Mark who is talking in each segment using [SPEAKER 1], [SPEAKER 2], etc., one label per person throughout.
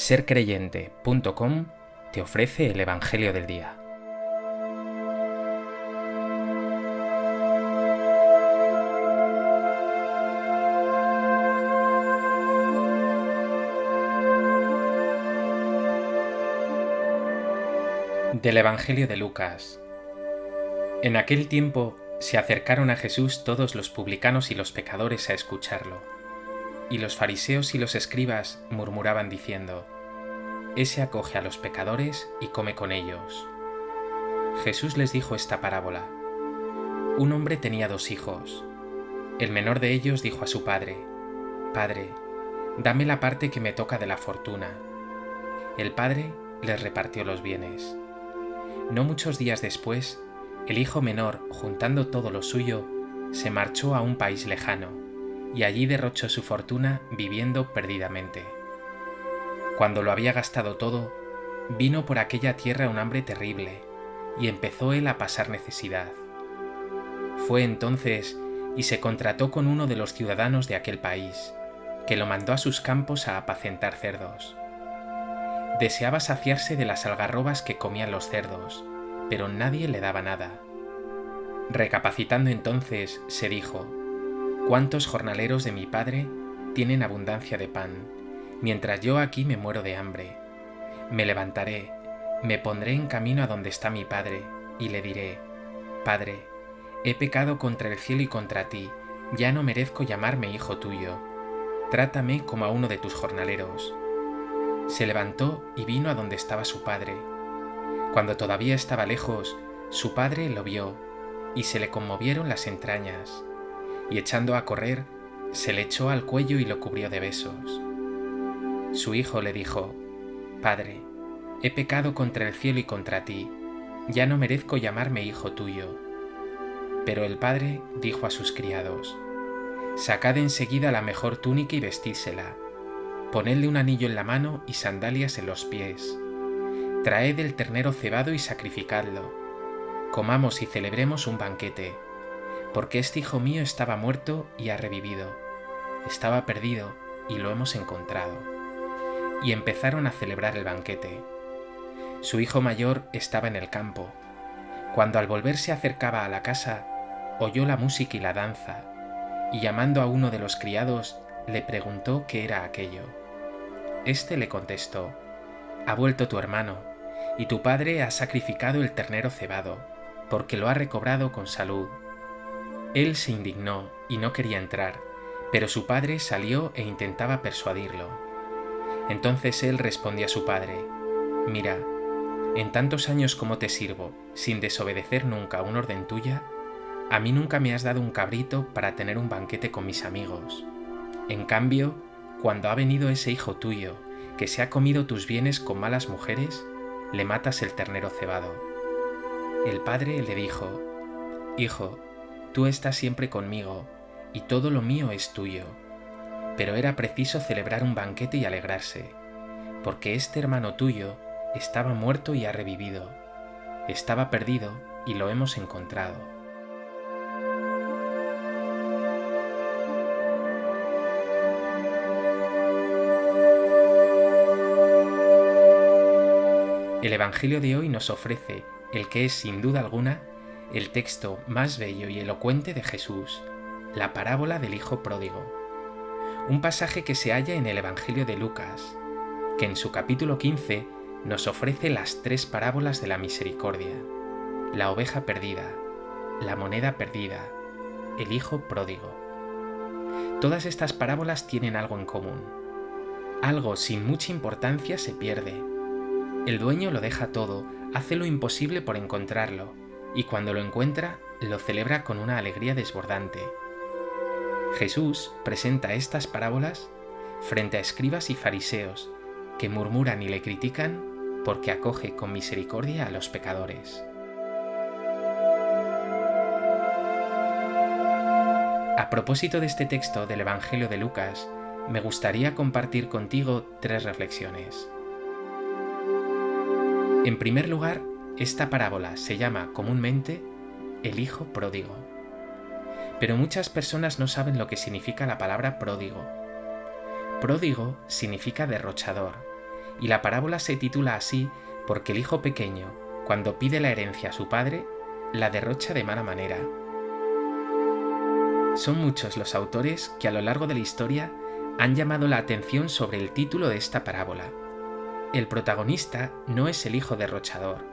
[SPEAKER 1] Sercreyente.com te ofrece el Evangelio del Día. Del Evangelio de Lucas. En aquel tiempo se acercaron a Jesús todos los publicanos y los pecadores a escucharlo. Y los fariseos y los escribas murmuraban diciendo: Ese acoge a los pecadores y come con ellos. Jesús les dijo esta parábola. Un hombre tenía 2 hijos. El menor de ellos dijo a su padre: Padre, dame la parte que me toca de la fortuna. El padre les repartió los bienes. No muchos días después, el hijo menor, juntando todo lo suyo, se marchó a un país lejano, y allí derrochó su fortuna viviendo perdidamente. Cuando lo había gastado todo, vino por aquella tierra un hambre terrible, y empezó él a pasar necesidad. Fue entonces y se contrató con uno de los ciudadanos de aquel país, que lo mandó a sus campos a apacentar cerdos. Deseaba saciarse de las algarrobas que comían los cerdos, pero nadie le daba nada. Recapacitando entonces, se dijo: ¿Cuántos jornaleros de mi padre tienen abundancia de pan, mientras yo aquí me muero de hambre? Me levantaré, me pondré en camino a donde está mi padre, y le diré: Padre, he pecado contra el cielo y contra ti, ya no merezco llamarme hijo tuyo. Trátame como a uno de tus jornaleros. Se levantó y vino a donde estaba su padre. Cuando todavía estaba lejos, su padre lo vio, y se le conmovieron las entrañas, y echando a correr, se le echó al cuello y lo cubrió de besos. Su hijo le dijo: Padre, he pecado contra el cielo y contra ti, ya no merezco llamarme hijo tuyo. Pero el padre dijo a sus criados: Sacad enseguida la mejor túnica y vestídsela, ponedle un anillo en la mano y sandalias en los pies. Traed el ternero cebado y sacrificadlo. Comamos y celebremos un banquete, porque este hijo mío estaba muerto y ha revivido, estaba perdido y lo hemos encontrado. Y empezaron a celebrar el banquete. Su hijo mayor estaba en el campo. Cuando al volver se acercaba a la casa, oyó la música y la danza, y llamando a uno de los criados, le preguntó qué era aquello. Este le contestó: Ha vuelto tu hermano, y tu padre ha sacrificado el ternero cebado, porque lo ha recobrado con salud. Él se indignó y no quería entrar, pero su padre salió e intentaba persuadirlo. Entonces él respondió a su padre: Mira, en tantos años como te sirvo, sin desobedecer nunca una orden tuya, a mí nunca me has dado un cabrito para tener un banquete con mis amigos. En cambio, cuando ha venido ese hijo tuyo, que se ha comido tus bienes con malas mujeres, le matas el ternero cebado. El padre le dijo: Hijo, tú estás siempre conmigo, y todo lo mío es tuyo. Pero era preciso celebrar un banquete y alegrarse, porque este hermano tuyo estaba muerto y ha revivido, estaba perdido y lo hemos encontrado. El Evangelio de hoy nos ofrece el que es, sin duda alguna, el texto más bello y elocuente de Jesús, la parábola del Hijo Pródigo. Un pasaje que se halla en el Evangelio de Lucas, que en su capítulo 15 nos ofrece las 3 parábolas de la misericordia: la oveja perdida, la moneda perdida, el Hijo Pródigo. Todas estas parábolas tienen algo en común. Algo sin mucha importancia se pierde. El dueño lo deja todo, hace lo imposible por encontrarlo, y cuando lo encuentra, lo celebra con una alegría desbordante. Jesús presenta estas parábolas frente a escribas y fariseos, que murmuran y le critican porque acoge con misericordia a los pecadores. A propósito de este texto del Evangelio de Lucas, me gustaría compartir contigo 3 reflexiones. En primer lugar, esta parábola se llama comúnmente el Hijo Pródigo. Pero muchas personas no saben lo que significa la palabra pródigo. Pródigo significa derrochador, y la parábola se titula así porque el hijo pequeño, cuando pide la herencia a su padre, la derrocha de mala manera. Son muchos los autores que a lo largo de la historia han llamado la atención sobre el título de esta parábola. El protagonista no es el hijo derrochador,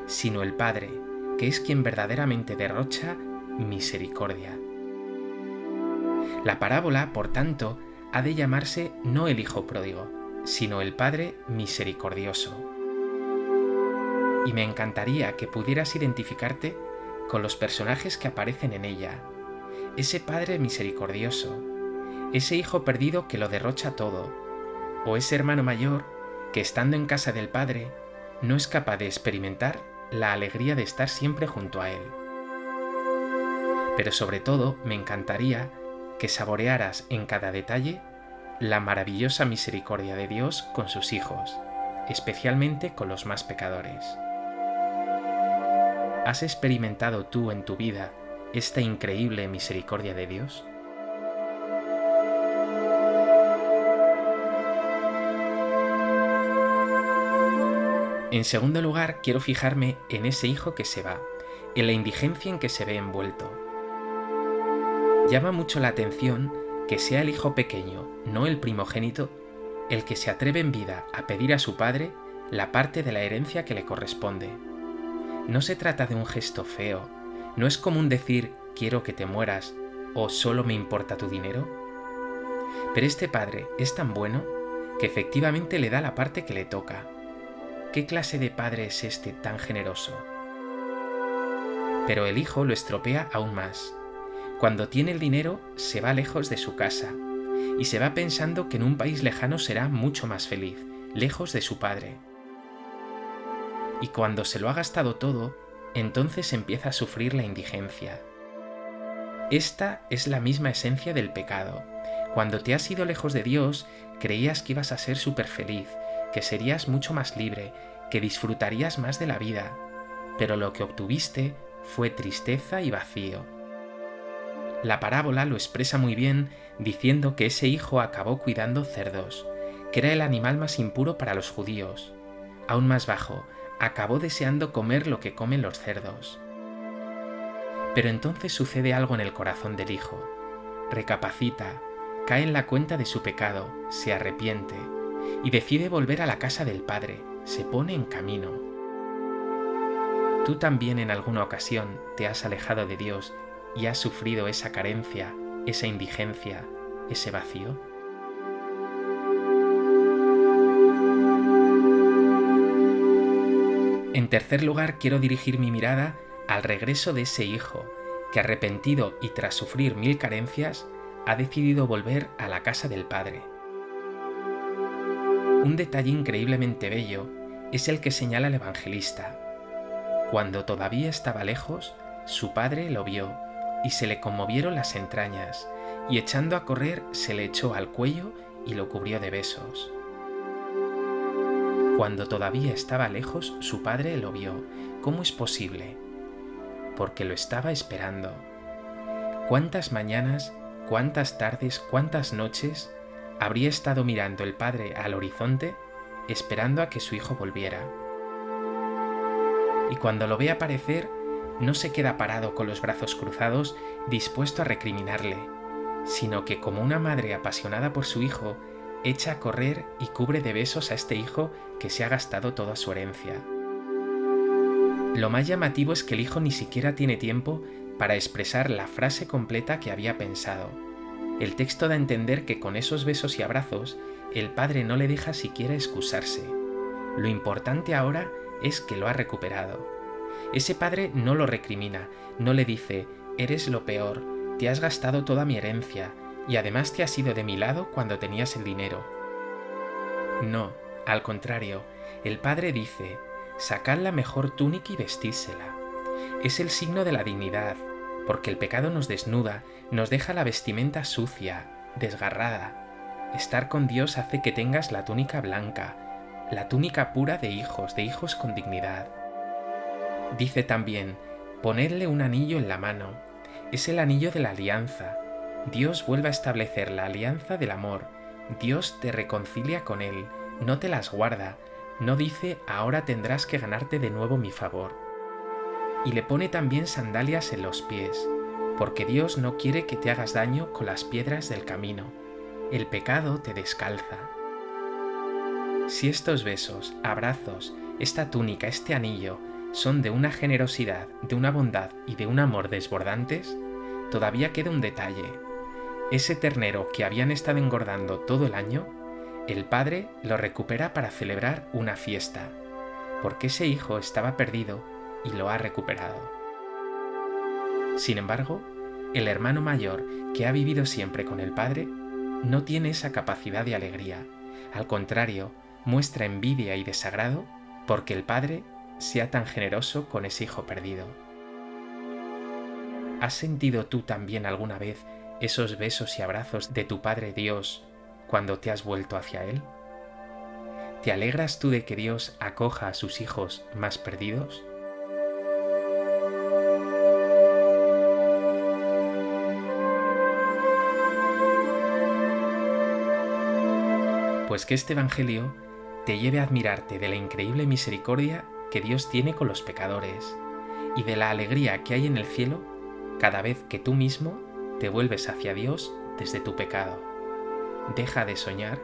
[SPEAKER 1] sino el padre, que es quien verdaderamente derrocha misericordia. La parábola, por tanto, ha de llamarse no el hijo pródigo, sino el padre misericordioso. Y me encantaría que pudieras identificarte con los personajes que aparecen en ella. Ese padre misericordioso, ese hijo perdido que lo derrocha todo, o ese hermano mayor que estando en casa del padre no es capaz de experimentar la alegría de estar siempre junto a él. Pero sobre todo me encantaría que saborearas en cada detalle la maravillosa misericordia de Dios con sus hijos, especialmente con los más pecadores. ¿Has experimentado tú en tu vida esta increíble misericordia de Dios? En segundo lugar, quiero fijarme en ese hijo que se va, en la indigencia en que se ve envuelto. Llama mucho la atención que sea el hijo pequeño, no el primogénito, el que se atreve en vida a pedir a su padre la parte de la herencia que le corresponde. No se trata de un gesto feo, no es común decir quiero que te mueras o solo me importa tu dinero. Pero este padre es tan bueno que efectivamente le da la parte que le toca. ¿Qué clase de padre es este tan generoso? Pero el hijo lo estropea aún más. Cuando tiene el dinero, se va lejos de su casa y se va pensando que en un país lejano será mucho más feliz, lejos de su padre. Y cuando se lo ha gastado todo, entonces empieza a sufrir la indigencia. Esta es la misma esencia del pecado. Cuando te has ido lejos de Dios, creías que ibas a ser súper feliz, que serías mucho más libre, que disfrutarías más de la vida, pero lo que obtuviste fue tristeza y vacío. La parábola lo expresa muy bien diciendo que ese hijo acabó cuidando cerdos, que era el animal más impuro para los judíos. Aún más bajo, acabó deseando comer lo que comen los cerdos. Pero entonces sucede algo en el corazón del hijo. Recapacita, cae en la cuenta de su pecado, se arrepiente y decide volver a la casa del padre, se pone en camino. Tú también en alguna ocasión te has alejado de Dios y has sufrido esa carencia, esa indigencia, ese vacío. En tercer lugar, quiero dirigir mi mirada al regreso de ese hijo que, arrepentido y tras sufrir 1000 carencias, ha decidido volver a la casa del padre. Un detalle increíblemente bello es el que señala el evangelista. Cuando todavía estaba lejos, su padre lo vio y se le conmovieron las entrañas, y echando a correr se le echó al cuello y lo cubrió de besos. Cuando todavía estaba lejos, su padre lo vio. ¿Cómo es posible? Porque lo estaba esperando. ¿Cuántas mañanas, cuántas tardes, cuántas noches habría estado mirando el padre al horizonte, esperando a que su hijo volviera? Y cuando lo ve aparecer, no se queda parado con los brazos cruzados, dispuesto a recriminarle, sino que como una madre apasionada por su hijo, echa a correr y cubre de besos a este hijo que se ha gastado toda su herencia. Lo más llamativo es que el hijo ni siquiera tiene tiempo para expresar la frase completa que había pensado. El texto da a entender que con esos besos y abrazos, el padre no le deja siquiera excusarse. Lo importante ahora es que lo ha recuperado. Ese padre no lo recrimina, no le dice, eres lo peor, te has gastado toda mi herencia, y además te has ido de mi lado cuando tenías el dinero. No, al contrario, el padre dice, sacad la mejor túnica y vestídsela. Es el signo de la dignidad, porque el pecado nos desnuda, nos deja la vestimenta sucia, desgarrada. Estar con Dios hace que tengas la túnica blanca, la túnica pura de hijos con dignidad. Dice también, ponedle un anillo en la mano, es el anillo de la alianza. Dios vuelve a establecer la alianza del amor, Dios te reconcilia con Él, no te las guarda, no dice ahora tendrás que ganarte de nuevo mi favor. Y le pone también sandalias en los pies, porque Dios no quiere que te hagas daño con las piedras del camino. El pecado te descalza. Si estos besos, abrazos, esta túnica, este anillo, son de una generosidad, de una bondad y de un amor desbordantes, todavía queda un detalle. Ese ternero que habían estado engordando todo el año, el padre lo recupera para celebrar una fiesta, porque ese hijo estaba perdido y lo ha recuperado. Sin embargo, el hermano mayor, que ha vivido siempre con el padre, no tiene esa capacidad de alegría. Al contrario, muestra envidia y desagrado porque el padre sea tan generoso con ese hijo perdido. ¿Has sentido tú también alguna vez esos besos y abrazos de tu Padre Dios cuando te has vuelto hacia Él? ¿Te alegras tú de que Dios acoja a sus hijos más perdidos? Pues que este Evangelio te lleve a admirarte de la increíble misericordia que Dios tiene con los pecadores y de la alegría que hay en el cielo cada vez que tú mismo te vuelves hacia Dios desde tu pecado. Deja de soñar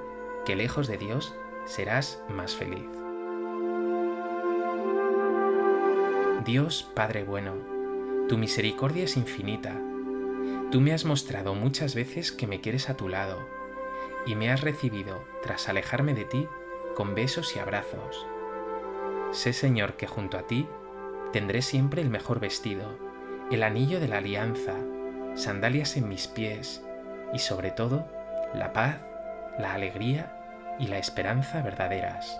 [SPEAKER 1] que lejos de Dios serás más feliz. Dios Padre bueno, tu misericordia es infinita. Tú me has mostrado muchas veces que me quieres a tu lado y me has recibido tras alejarme de ti con besos y abrazos. Sé, Señor, que junto a ti tendré siempre el mejor vestido, el anillo de la alianza, sandalias en mis pies y sobre todo la paz, la alegría y la esperanza verdaderas.